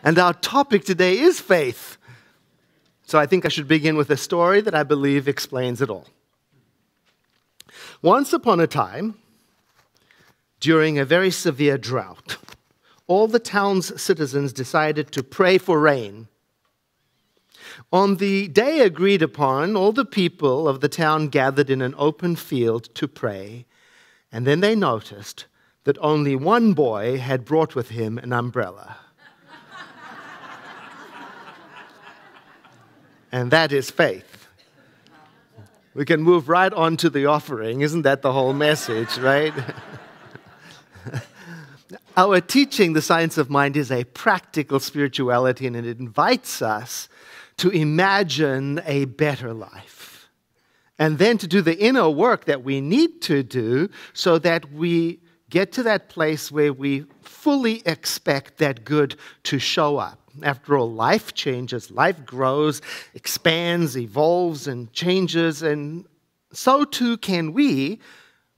And our topic today is faith. So I think I should begin with a story that I believe explains it all. Once upon a time, during a very severe drought, all the town's citizens decided to pray for rain. On the day agreed upon, all the people of the town gathered in an open field to pray, and then they noticed that only one boy had brought with him an umbrella. And that is faith. We can move right on to the offering. Isn't that the whole message, right? Our teaching, The Science of Mind, is a practical spirituality, and it invites us to imagine a better life. And then to do the inner work that we need to do so that we get to that place where we fully expect that good to show up. After all, life changes, life grows, expands, evolves, and changes, and so too can we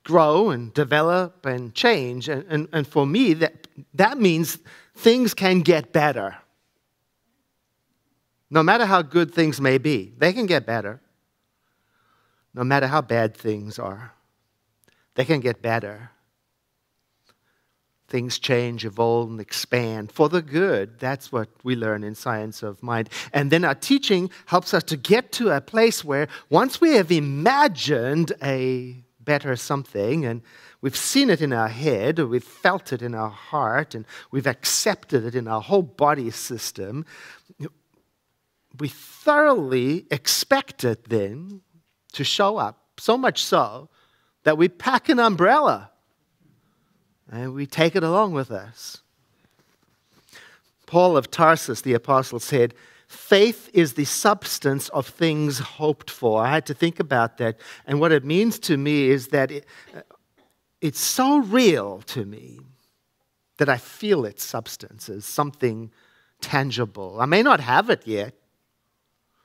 grow and develop and change. And for me, that means things can get better. No matter how good things may be, they can get better. No matter how bad things are, they can get better. Things change, evolve, and expand for the good. That's what we learn in Science of Mind. And then our teaching helps us to get to a place where once we have imagined a better something, and we've seen it in our head, or we've felt it in our heart, and we've accepted it in our whole body system, we thoroughly expect it then to show up, so much so that we pack an umbrella and we take it along with us. Paul of Tarsus, the apostle, said, "Faith is the substance of things hoped for." I had to think about that. And what it means to me is that it's so real to me that I feel its substance as something tangible. I may not have it yet,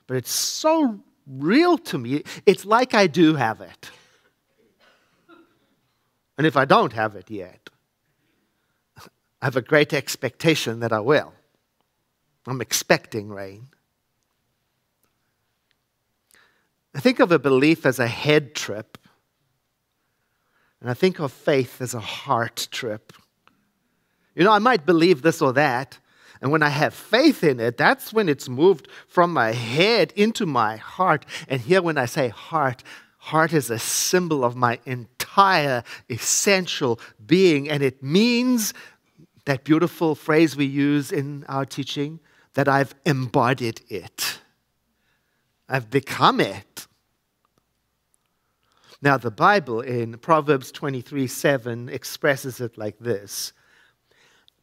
but it's so real to me. It's like I do have it. And if I don't have it yet, I have a great expectation that I will. I'm expecting rain. I think of a belief as a head trip, and I think of faith as a heart trip. You know, I might believe this or that, and when I have faith in it, that's when it's moved from my head into my heart. And here when I say heart, heart is a symbol of my entire essential being, and it means that beautiful phrase we use in our teaching, that I've embodied it. I've become it. Now, the Bible in Proverbs 23:7 expresses it like this: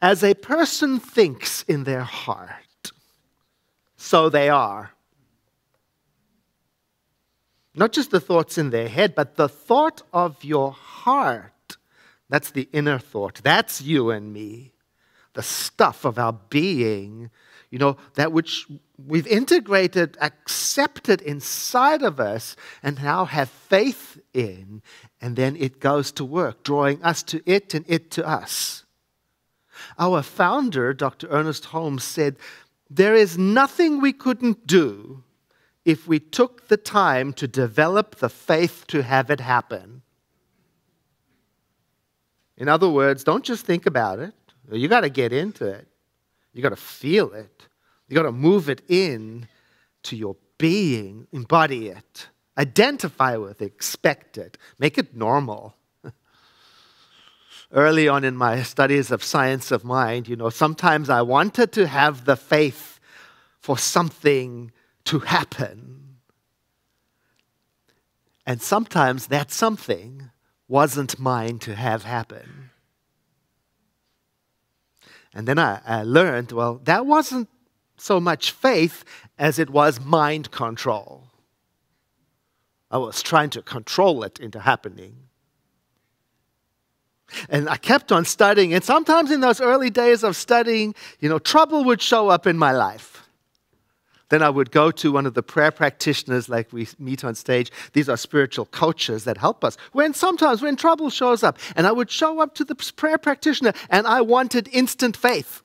"As a person thinks in their heart, so they are." Not just the thoughts in their head, but the thought of your heart. That's the inner thought. That's you and me. The stuff of our being, you know, that which we've integrated, accepted inside of us, and now have faith in. And then it goes to work, drawing us to it and it to us. Our founder, Dr. Ernest Holmes, said, "There is nothing we couldn't do if we took the time to develop the faith to have it happen." In other words, don't just think about it. You got to get into it. You got to feel it. You got to move it in to your being, embody it, identify with it, expect it, make it normal. Early on in my studies of Science of Mind, you know, sometimes I wanted to have the faith for something to happen. And sometimes that something wasn't mine to have happen. And then I learned, well, that wasn't so much faith as it was mind control. I was trying to control it into happening. And I kept on studying, and sometimes in those early days of studying, you know, trouble would show up in my life. Then I would go to one of the prayer practitioners like we meet on stage. These are spiritual coaches that help us. Sometimes when trouble shows up, and I would show up to the prayer practitioner, and I wanted instant faith.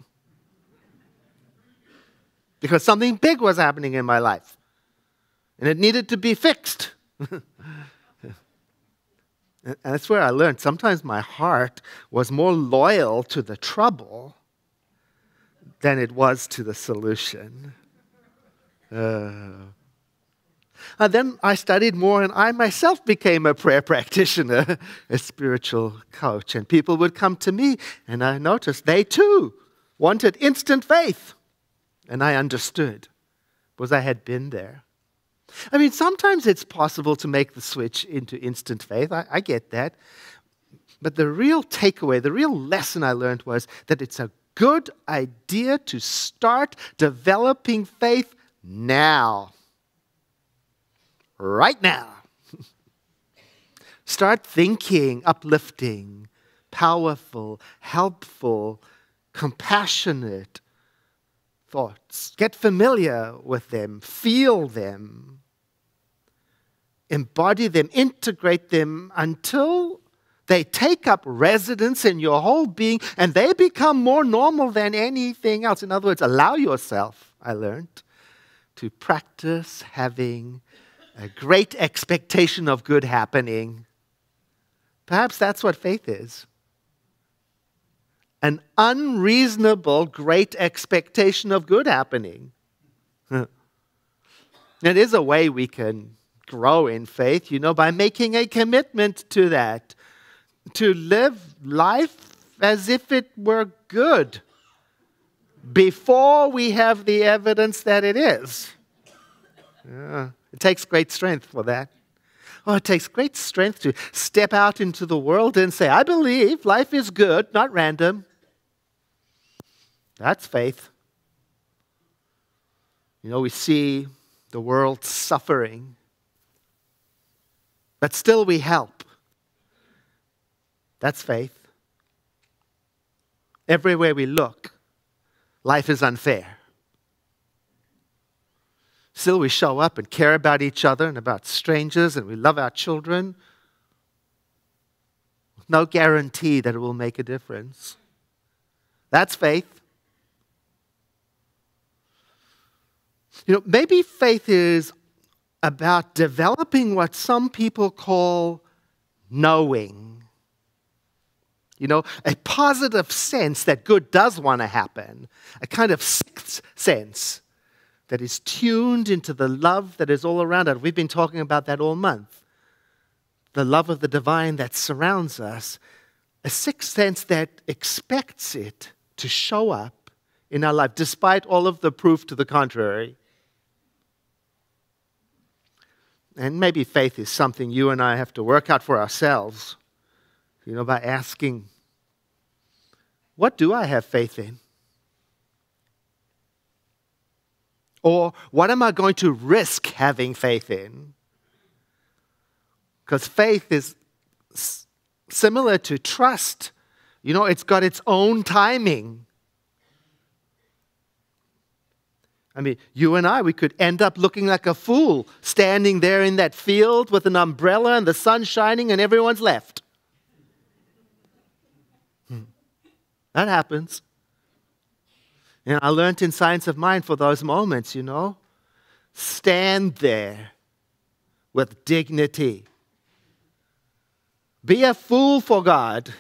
because something big was happening in my life and it needed to be fixed. And that's where I learned sometimes my heart was more loyal to the trouble than it was to the solution. And then I studied more, and I myself became a prayer practitioner, a spiritual coach. And people would come to me, and I noticed they too wanted instant faith. And I understood, because I had been there. I mean, sometimes it's possible to make the switch into instant faith. I get that. But the real takeaway, the real lesson I learned was that it's a good idea to start developing faith now. Right now. Start thinking uplifting, powerful, helpful, compassionate thoughts. Get familiar with them. Feel them. Embody them. Integrate them until they take up residence in your whole being and they become more normal than anything else. In other words, allow yourself, I learned, to practice having a great expectation of good happening. Perhaps that's what faith is. An unreasonable, great expectation of good happening. It is a way we can grow in faith, by making a commitment to that. To live life as if it were good before we have the evidence that it is. It takes great strength for that. It takes great strength to step out into the world and say, I believe life is good, not random. That's faith. We see the world suffering, but still we help. That's faith. Everywhere we look, life is unfair. Still we show up and care about each other and about strangers, and we love our children. No guarantee that it will make a difference. That's faith. Maybe faith is about developing what some people call knowing. A positive sense that good does want to happen. A kind of sixth sense that is tuned into the love that is all around us. We've been talking about that all month. The love of the divine that surrounds us. A sixth sense that expects it to show up in our life, despite all of the proof to the contrary. And maybe faith is something you and I have to work out for ourselves. By asking, what do I have faith in? Or what am I going to risk having faith in? Because faith is similar to trust. It's got its own timing. I mean, you and I, we could end up looking like a fool standing there in that field with an umbrella and the sun shining and everyone's left. That happens. And I learned in Science of Mind for those moments, stand there with dignity. Be a fool for God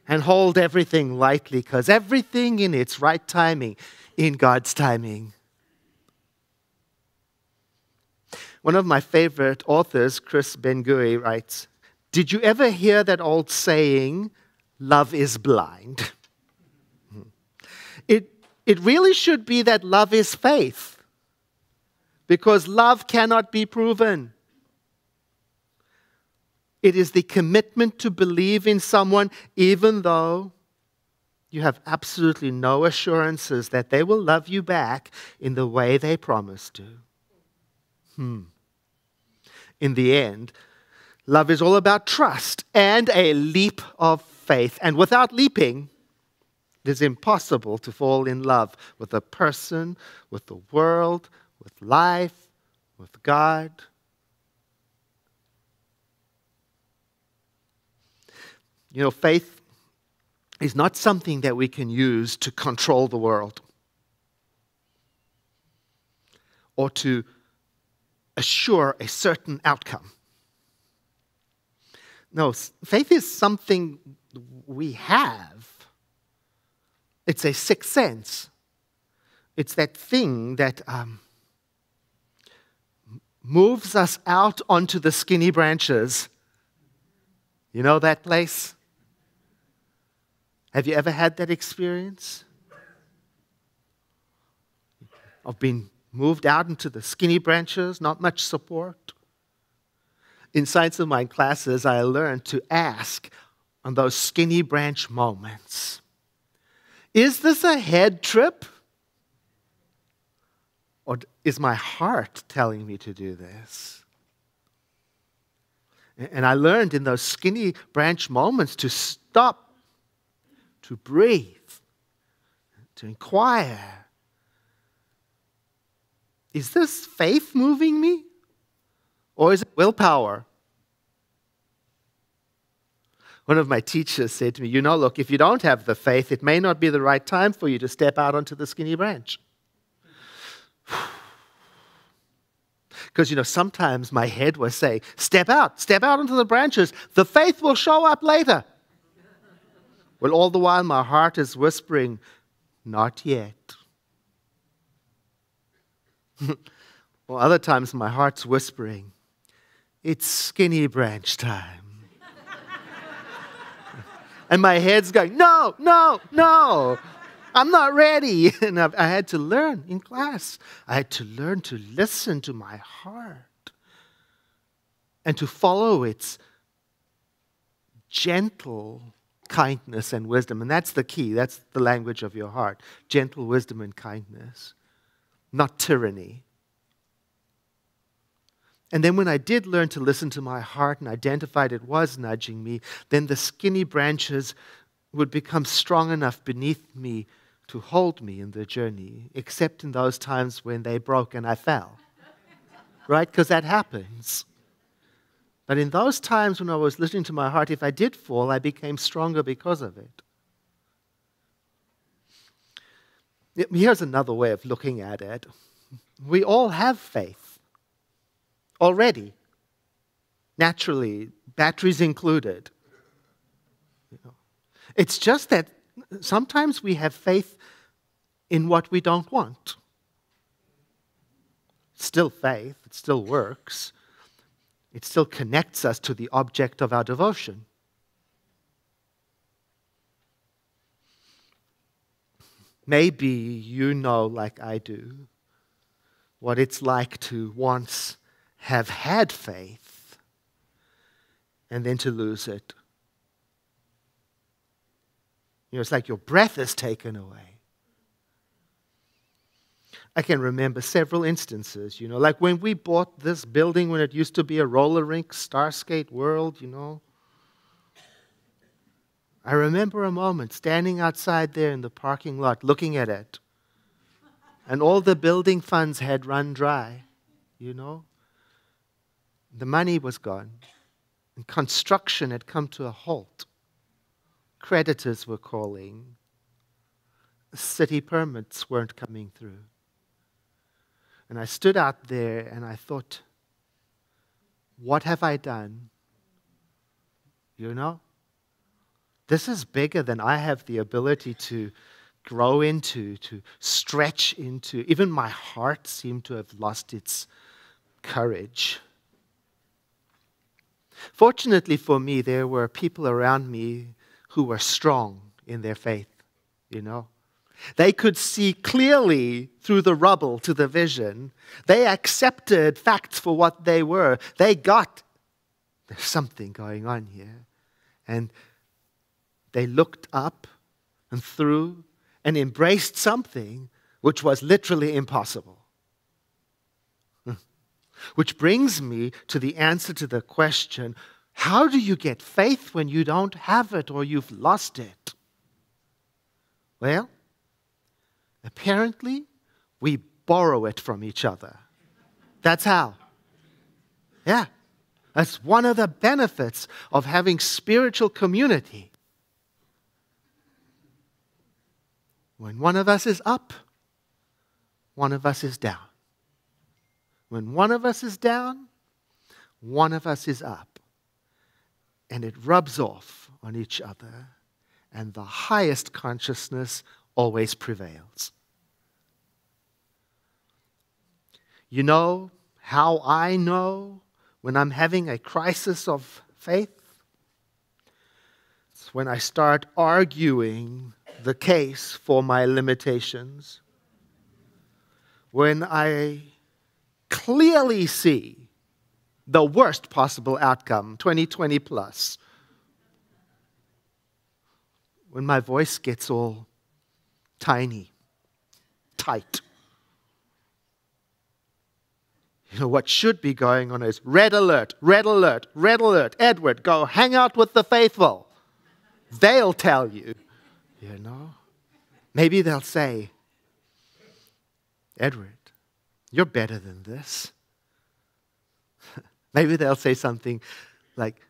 and hold everything lightly, because everything in its right timing, in God's timing. One of my favorite authors, Chris Ben-Guri, writes, "Did you ever hear that old saying, love is blind?" It really should be that love is faith, because love cannot be proven. It is the commitment to believe in someone even though you have absolutely no assurances that they will love you back in the way they promised to. In the end, love is all about trust and a leap of faith. And without leaping, it is impossible to fall in love with a person, with the world, with life, with God. Faith is not something that we can use to control the world. or to assure a certain outcome. No, faith is something we have. It's a sixth sense. It's that thing that moves us out onto the skinny branches. You know that place? Have you ever had that experience? Of being moved out into the skinny branches, not much support. In Science of Mind classes, I learned to ask on those skinny branch moments, is this a head trip? Or is my heart telling me to do this? And I learned in those skinny branch moments to stop, to breathe, to inquire. Is this faith moving me? Or is it willpower? One of my teachers said to me, look, if you don't have the faith, it may not be the right time for you to step out onto the skinny branch. Because, sometimes my head was saying, step out onto the branches. The faith will show up later. Well, all the while my heart is whispering, not yet. Well, other times my heart's whispering, it's skinny branch time. And my head's going, no, I'm not ready. And I had to learn in class. I had to learn to listen to my heart and to follow its gentle kindness and wisdom. And that's the key. That's the language of your heart. Gentle wisdom and kindness, not tyranny. And then when I did learn to listen to my heart and identified it was nudging me, then the skinny branches would become strong enough beneath me to hold me in the journey, except in those times when they broke and I fell. Right? Because that happens. But in those times when I was listening to my heart, if I did fall, I became stronger because of it. Here's another way of looking at it. We all have faith. Already, naturally, batteries included. It's just that sometimes we have faith in what we don't want. It's still faith, it still works. It still connects us to the object of our devotion. Maybe you know, like I do, what it's like to once have had faith and then to lose it. It's like your breath is taken away. I can remember several instances, like when we bought this building when it used to be a roller rink, Starskate World, I remember a moment standing outside there in the parking lot looking at it. And all the building funds had run dry, The money was gone. And construction had come to a halt. Creditors were calling. City permits weren't coming through. And I stood out there and I thought, what have I done? This is bigger than I have the ability to grow into, to stretch into. Even my heart seemed to have lost its courage. Fortunately for me, there were people around me who were strong in their faith, They could see clearly through the rubble to the vision. They accepted facts for what they were. They got, there's something going on here. And they looked up and through and embraced something which was literally impossible. Which brings me to the answer to the question, how do you get faith when you don't have it or you've lost it? Well, apparently, we borrow it from each other. That's how. Yeah. That's one of the benefits of having spiritual community. When one of us is up, one of us is down. When one of us is down, one of us is up. And it rubs off on each other. And the highest consciousness always prevails. You know how I know when I'm having a crisis of faith? It's when I start arguing the case for my limitations. When I clearly see the worst possible outcome, 2020 plus. When my voice gets all tiny, tight. You know, what should be going on is red alert, red alert, red alert. Edward, go hang out with the faithful. They'll tell you, you know. Maybe they'll say, Edward, you're better than this. Maybe they'll say something like,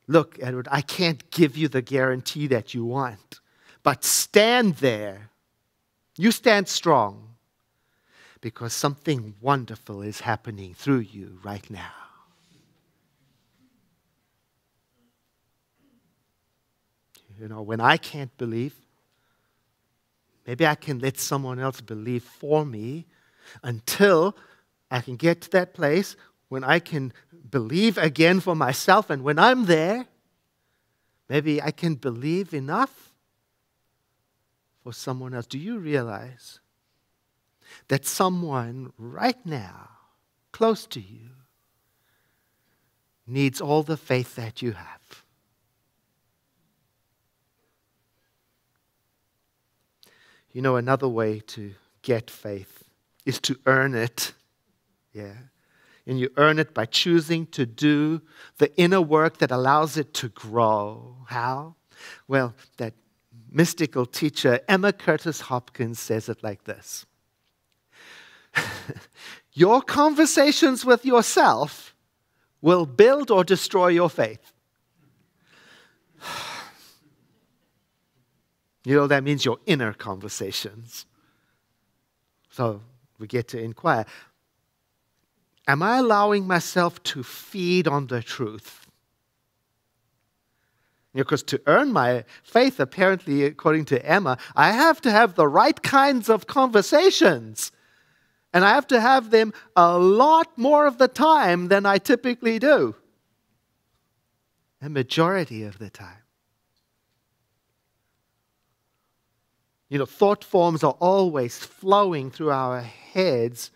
look, Edward, I can't give you the guarantee that you want, but stand there. You stand strong because something wonderful is happening through you right now. You know, when I can't believe, maybe I can let someone else believe for me until I can get to that place when I can believe again for myself. And when I'm there, maybe I can believe enough for someone else. Do you realize that someone right now, close to you, needs all the faith that you have? You know, another way to get faith is to earn it. Yeah. And you earn it by choosing to do the inner work that allows it to grow. How? Well, that mystical teacher, Emma Curtis Hopkins, says it like this. Your conversations with yourself will build or destroy your faith. You know, that means your inner conversations. So we get to inquire, am I allowing myself to feed on the truth? Because to earn my faith, apparently, according to Emma, I have to have the right kinds of conversations. And I have to have them a lot more of the time than I typically do. A majority of the time. You know, thought forms are always flowing through our heads,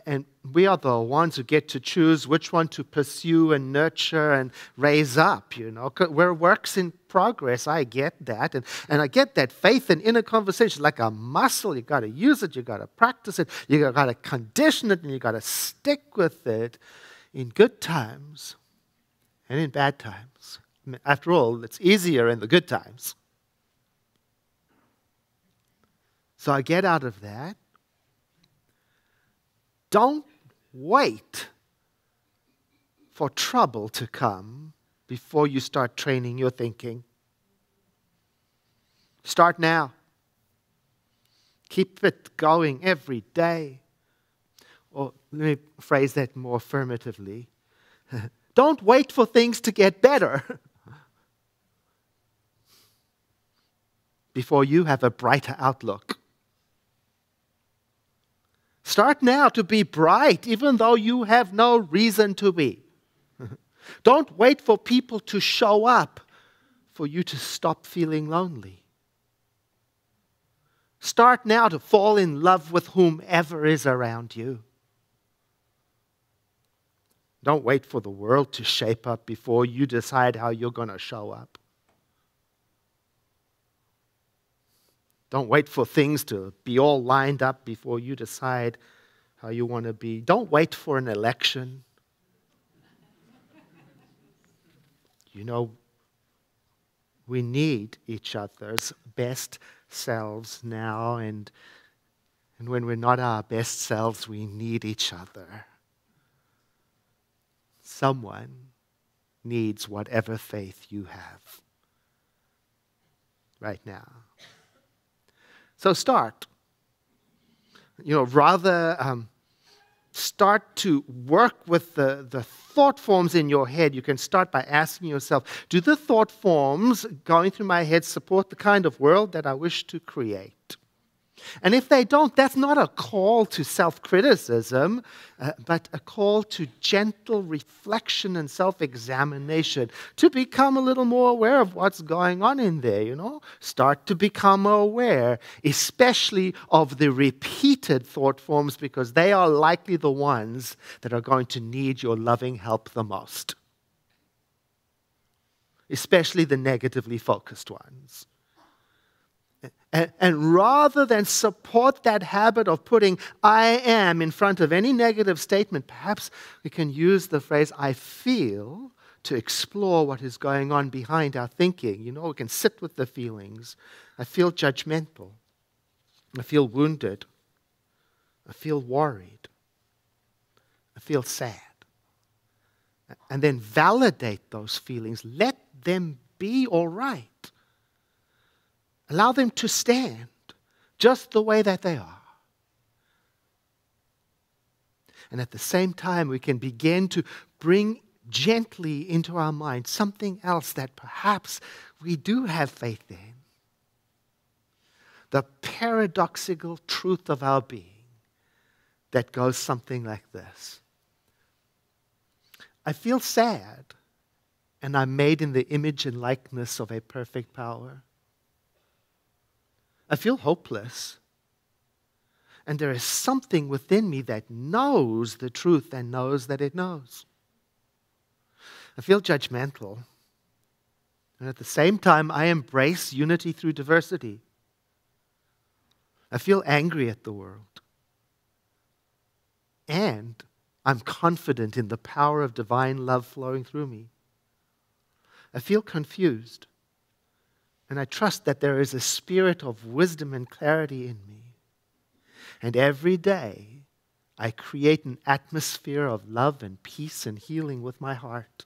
and we are the ones who get to choose which one to pursue and nurture and raise up, you know. We're works in progress, I get that. And I get that faith and inner conversation like a muscle. You've got to use it, you've got to practice it, you've got to condition it, and you've got to stick with it in good times and in bad times. I mean, after all, it's easier in the good times. So I get out of that. Don't wait for trouble to come before you start training your thinking. Start now. Keep it going every day. Or let me phrase that more affirmatively. Don't wait for things to get better before you have a brighter outlook. Start now to be bright, even though you have no reason to be. Don't wait for people to show up for you to stop feeling lonely. Start now to fall in love with whomever is around you. Don't wait for the world to shape up before you decide how you're going to show up. Don't wait for things to be all lined up before you decide how you want to be. Don't wait for an election. You know, we need each other's best selves now, and when we're not our best selves, we need each other. Someone needs whatever faith you have right now. So start. You know, rather start to work with the thought forms in your head, you can start by asking yourself, do the thought forms going through my head support the kind of world that I wish to create? And if they don't, that's not a call to self-criticism, but a call to gentle reflection and self-examination, to become a little more aware of what's going on in there, Start to become aware, especially of the repeated thought forms, because they are likely the ones that are going to need your loving help the most, especially the negatively focused ones. And rather than support that habit of putting I am in front of any negative statement, perhaps we can use the phrase I feel to explore what is going on behind our thinking. We can sit with the feelings. I feel judgmental. I feel wounded. I feel worried. I feel sad. And then validate those feelings. Let them be all right. Allow them to stand just the way that they are. And at the same time, we can begin to bring gently into our mind something else that perhaps we do have faith in. The paradoxical truth of our being that goes something like this. I feel sad, and I'm made in the image and likeness of a perfect power. I feel hopeless. And there is something within me that knows the truth and knows that it knows. I feel judgmental. And at the same time, I embrace unity through diversity. I feel angry at the world. And I'm confident in the power of divine love flowing through me. I feel confused. And I trust that there is a spirit of wisdom and clarity in me. And every day, I create an atmosphere of love and peace and healing with my heart.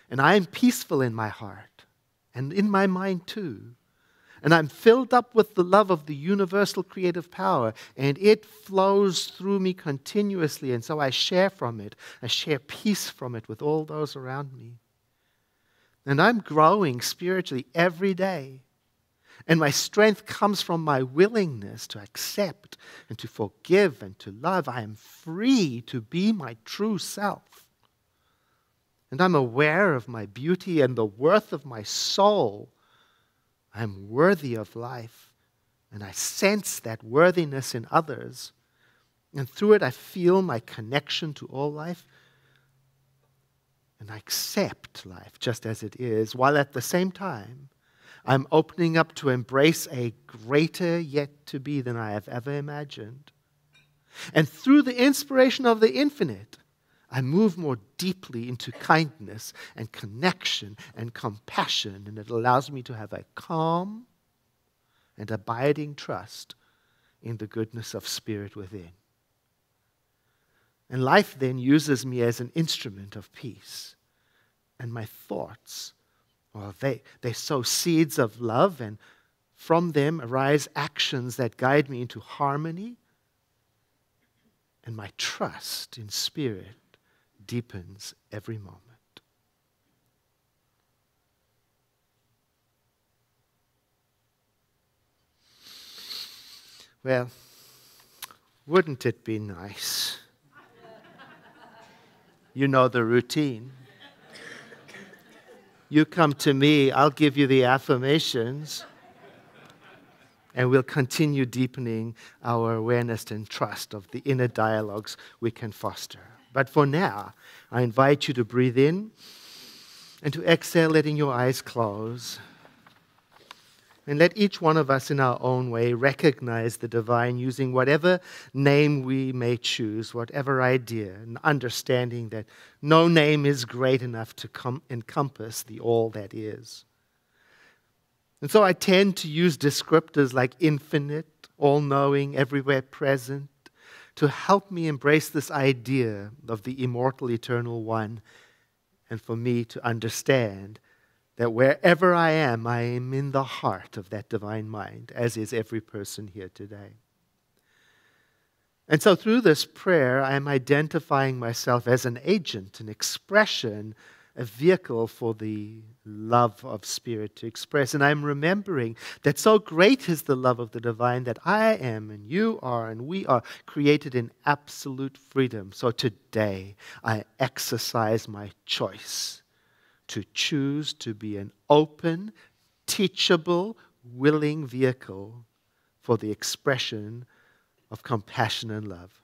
And I am peaceful in my heart and in my mind too. And I'm filled up with the love of the universal creative power. And it flows through me continuously. And so I share from it. I share peace from it with all those around me. And I'm growing spiritually every day. And my strength comes from my willingness to accept and to forgive and to love. I am free to be my true self. And I'm aware of my beauty and the worth of my soul. I'm worthy of life. And I sense that worthiness in others. And through it I feel my connection to all life. And I accept life just as it is, while at the same time, I'm opening up to embrace a greater yet to be than I have ever imagined. And through the inspiration of the infinite, I move more deeply into kindness and connection and compassion, and it allows me to have a calm and abiding trust in the goodness of spirit within. And life then uses me as an instrument of peace. And my thoughts, well, they sow seeds of love, and from them arise actions that guide me into harmony. And my trust in spirit deepens every moment. Well, wouldn't it be nice? You know the routine. You come to me, I'll give you the affirmations, and we'll continue deepening our awareness and trust of the inner dialogues we can foster. But for now, I invite you to breathe in and to exhale, letting your eyes close. And let each one of us in our own way recognize the divine using whatever name we may choose, whatever idea, and understanding that no name is great enough to encompass the all that is. And so I tend to use descriptors like infinite, all-knowing, everywhere present, to help me embrace this idea of the immortal, eternal one, and for me to understand that wherever I am in the heart of that divine mind, as is every person here today. And so through this prayer, I am identifying myself as an agent, an expression, a vehicle for the love of Spirit to express. And I'm remembering that so great is the love of the divine that I am and you are and we are created in absolute freedom. So today, I exercise my choice to choose to be an open, teachable, willing vehicle for the expression of compassion and love.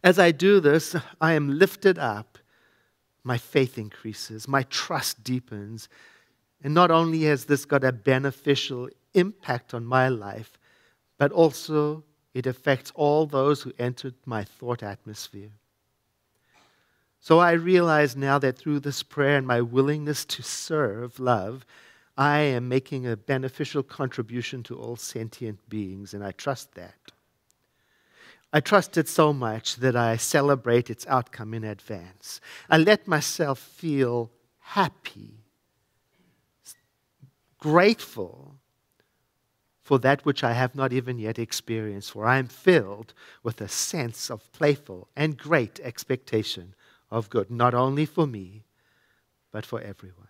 As I do this, I am lifted up, my faith increases, my trust deepens, and not only has this got a beneficial impact on my life, but also it affects all those who entered my thought atmosphere. So I realize now that through this prayer and my willingness to serve love, I am making a beneficial contribution to all sentient beings, and I trust that. I trust it so much that I celebrate its outcome in advance. I let myself feel happy, grateful for that which I have not even yet experienced, for I am filled with a sense of playful and great expectation of good, not only for me, but for everyone.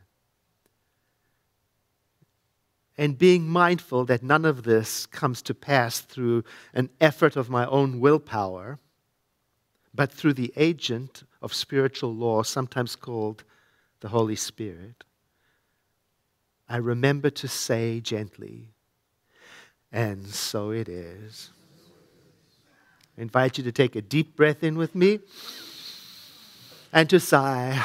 And being mindful that none of this comes to pass through an effort of my own willpower, but through the agent of spiritual law, sometimes called the Holy Spirit, I remember to say gently, and so it is. I invite you to take a deep breath in with me and to sigh.